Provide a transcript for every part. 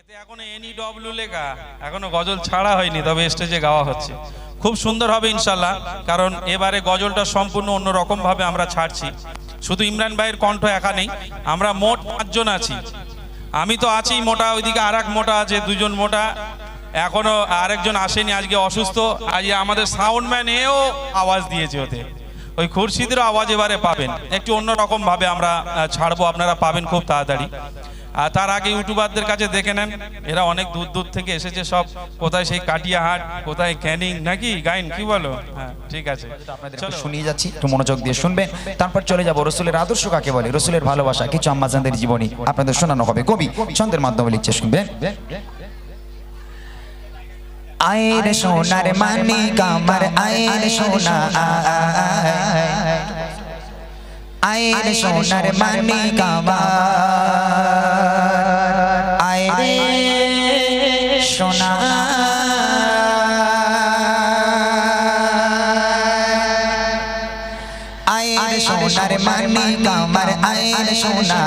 এতে এখনো NEW লেখা, এখনো গজল ছাড়া হয়নি, তবে স্টেজে গাওয়া হচ্ছে। খুব সুন্দর হবে ইনশাল্লাহ, কারণ এবারে গজলটা সম্পূর্ণ অন্যরকম ভাবে আমরা ছাড়ছি। শুধু ইমরান ভাইয়ের কণ্ঠ একা নেই, আমরা মোট 5 জন আছি। আমি তো আছি মোটা, ওইদিকে আর এক মোটা আছে, 2 জন মোটা, এখনো আরেকজন আসেনি, আজকে অসুস্থ। আজ আমাদের সাউন্ডম্যান এও আওয়াজ দিয়েছে, ওতে ওই খুরশিদেরও আওয়াজ এবারে পাবেন। একটু অন্যরকম ভাবে আমরা ছাড়বো, আপনারা পাবেন খুব তাড়াতাড়ি। আর তার আগে ইউটিউবারদের কাছে দেখে নেন, এরা অনেক দূর দূর থেকে এসেছে সব, কোথায় সেই কাটিয়াহাট, কোথায় ক্যানিং, নাকি গাইন, কি বলো? হ্যাঁ ঠিক আছে, আপনাদের শুনিয়ে যাচ্ছি, একটু মনোযোগ দিয়ে শুনবেন। তারপর চলে যাব রসুলের আদর্শ কাকে বলে, রসুলের ভালোবাসা, কিছু আম্মাজানদের জীবনী আপনাদের শোনানো হবে। কবি ছন্দের মাধ্যমে লিখছে, শুনবেন। আয়ের সোনার মানিক আমার, আয়ের সোনা, আয়ের সোনার মানিক আমার, আয়ের সোনা, আয়ের সোনার মানিক আমার, আয়ের সোনা,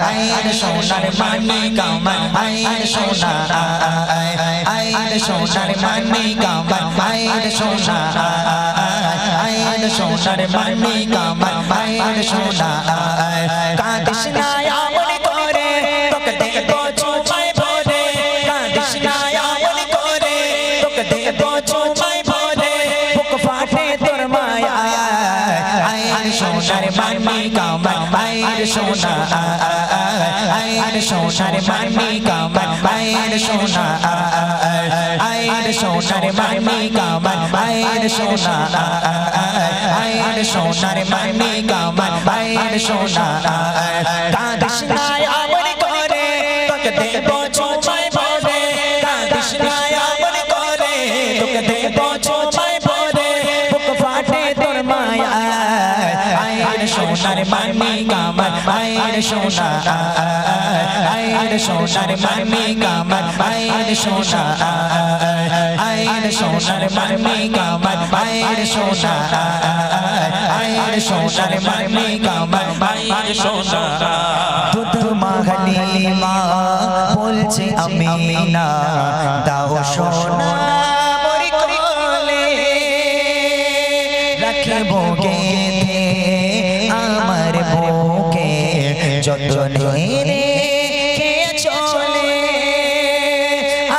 আয়ের সোনার মানিক আমার, আয়ের সোনা, আয়ের সোনার মানিক আমার, আয়ের সোনা, আয়ের সোনার মানিক আমার, আয়ের সোনা। কাঁদিস না এমন করে, তোকে দেখবো চুমাই ভরে, কাঁদিস না এমন করে, তোকে দেখবো চুমাই ভরে, বুক ফাটে তোর মায়া, আয়ের সোনার মানিক আমার, আয়ের সোনা, আয়ের সোনার মানিক আমার, আয়ের সোনা, আয়ের সোনার মানিক আমার, আয়ের সোনা, আয়ের সোনার মানিক আমার, আয়ের সোনা। কাঁদিস না এমন করে, তোকে দেখবো চুমাই ভরে, কাঁদিস না এমন করে, তোকে দেখবো চুমাই ভরে, বুক ফাটে তোর মায়া, আয়ের সোনার মানিক আমার, আয়ের সোনা, আয়ের সোনার মানিক আমার, আয়ের সোনা, আয়ের সোনার মানিক আমার, আয়ের সোনা, আয়ের সোনার মানিক আমার, আয়ের সোনা। দুধ মাখনি মা বলছে আমিনা, দাও সোনা মোর কোলে, রাখবো গেঁথে আমার বুকে, যতনে রেখে চলে,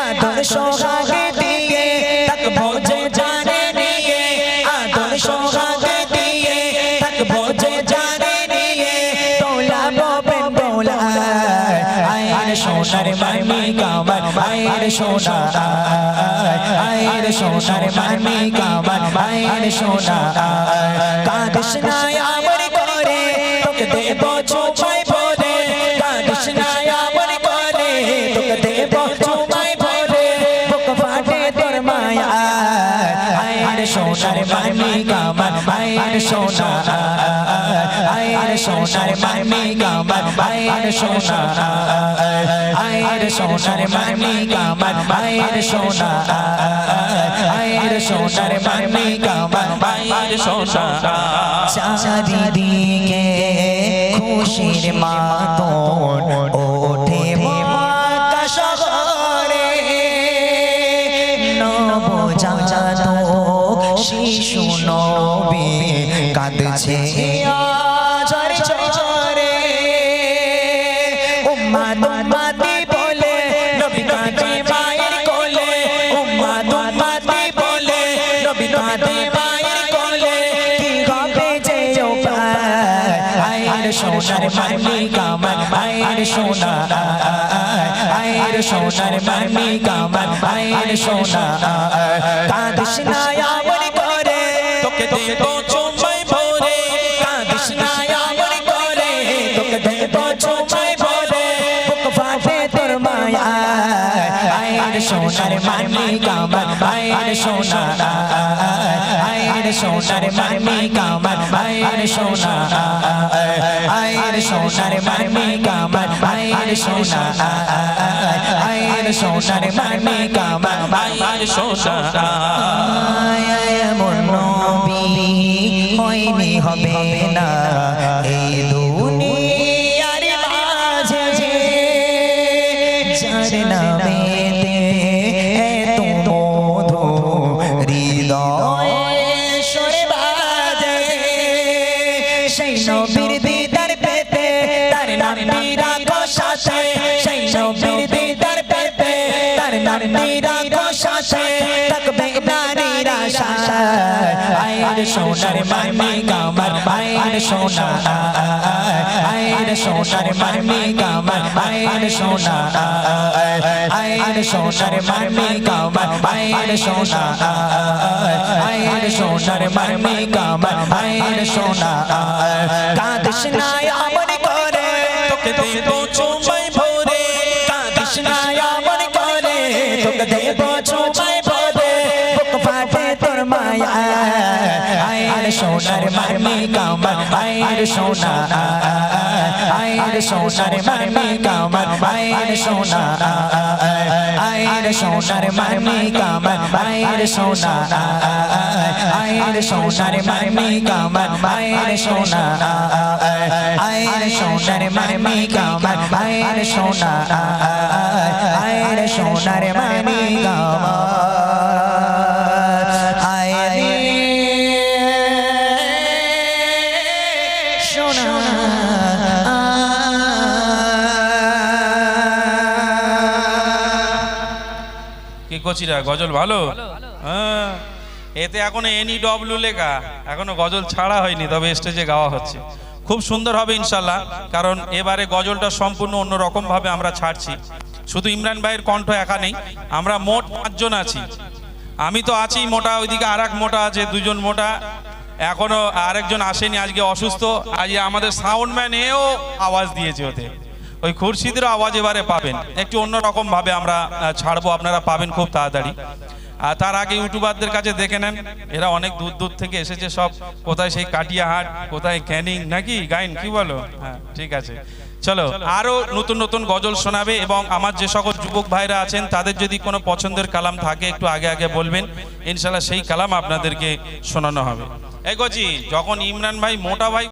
আদর সোহাগ দিয়ে থাকবো যে জানে নিয়ে, আদর সোহাগ দিয়ে থাকবো যে জানে নিয়ে, দোলাবো বেদোলা, আয়ের সোনার মানিক আমার, আয়ের সোনা, আয়ের সোনার মানিক আমার, আয়ের সোনা। কাঁদিস না এমন করে, তোকে দেবো চুমাই ভরে, কাঁদিস না এমন করে, তোকে দেবো চুমাই ভরে, বুক ফাটে তোর মায়া, আয়ের সোনার মানিক আমার, আয়ের সোনা, আয়ের সোনার মানিক আমার, আয়ের সোনা, আয়ের সোনার মানিক আমার, আয়ের সোনা, আয়ের সোনার মানিক আমার, আয়ের সোনা। চারিদিকে খুশির মাতন ওঠে মক্কা শহরে, নবজাত শিশু নবী কাঁদছে ঝরে ঝরে, উম্মাত উম্মাতি বলে নবী কাঁদে মায়ের কোলে, উম্মাত উম্মাতি বলে নবী কাঁদে মায়ের কোলে, কি হবে যে উপায়, আয়ের সোনার মানিক আমার, আয়ের সোনা, আয়ের সোনার মানিক আমার, আয়ের সোনা। কাঁদিস না এমন করে, তোকে দেবো চুমাই ভরে, কাঁদিস না এমন করে, তোকে দেবো চুমাই ভরে, বুক ফাটে তোর মায়া, আয়ের সোনার মানিক আমার, আয়ের সোনা, আয়ের সোনার মানিক আমার, আয়ের সোনা, আয়ের সোনার মানিক আমার, আয়ের সোনা, আয়ের সোনার মানিক আমার, আয়ের সোনা। এমন নবী হয়নি হবে না এই দুনিয়ার মাঝে, যার নামেতে এত মধু হৃদয়ে সুরে বাজে সেই নবীর দিদার পেতে তার নাম নিরাখো সাথে সেই নবীর দিদার পেতে তার নাম নিরাখো সাথে থাকবে না নিরাশা আয়ের সোনার মামি কামার আয়ের সোনা আয়ের সোনার মামি কামার আয়ের সোনা আয়ের সোনার মামি কামার আয়ের সোনা আয়ের সোনার মামি কামার আয়ের সোনা কাঁদিস না আমন করে তোকে দেব চুমাই ভরে, কাঁদিস না আমন করে তোকে দেব চুমাই ভরে বুক ফাটে তোর মায়া আয়ের সোনার মামি কামার আয়ের সোনা আয়ের সোনার মামি কামার আয়ের সোনা আয়ের সোনার মামি কামার আয়ের সোনা আয়ের সোনার মামি কামার আয়ের সোনা আয়ের সোনার মামি কামার আয়ের সোনা আয়ের সোনার মামি কামার আয়ের সোনা কি করছিরা গজল ভালো? হ্যাঁ, এতে এখনো NEW লেখা, এখনো গজল ছাড়া হয়নি, তবে স্টেজে গাওয়া হচ্ছে। খুব সুন্দর হবে ইনশাল্লাহ, কারণ এবারে গজলটা সম্পূর্ণ অন্যরকম ভাবে আমরা ছাড়ছি। শুধু ইমরান ভাইয়ের কণ্ঠ একা নেই, আমরা মোট 5 জন আছি। আমি তো আছি মোটা, ওইদিকে আর এক মোটা আছে, 2 জন মোটা, এখনো আরেকজন আসেনি, আজকে অসুস্থ। আজ আমাদের সাউন্ডম্যান এও আওয়াজ দিয়েছে, ওতে ওই খুরশিদেরও আওয়াজ এবারে পাবেন, একটু অন্যরকম ভাবে আমরা ছাড়বো, আপনারা পাবেন খুব তাড়াতাড়ি। আর তার আগে ইউটিউবারদের কাছে দেখে নেন, এরা অনেক দূর দূর থেকে এসেছে সব, কোথায় সেই কাটিয়াহাট, কোথায় ক্যানিং নাকি গাইন, কি বলো? হ্যাঁ ঠিক আছে, চলো আরো নতুন নতুন গজল শোনাবে। এবং আমার যে সকল যুবক ভাইরা আছেন তাদের যদি কোনো পছন্দের কালাম থাকে একটু আগে আগে বলবেন, ইনশাল্লাহ সেই কালাম আপনাদেরকে শোনানো হবে। এই গজি, যখন ইমরান ভাই মোটা ভাই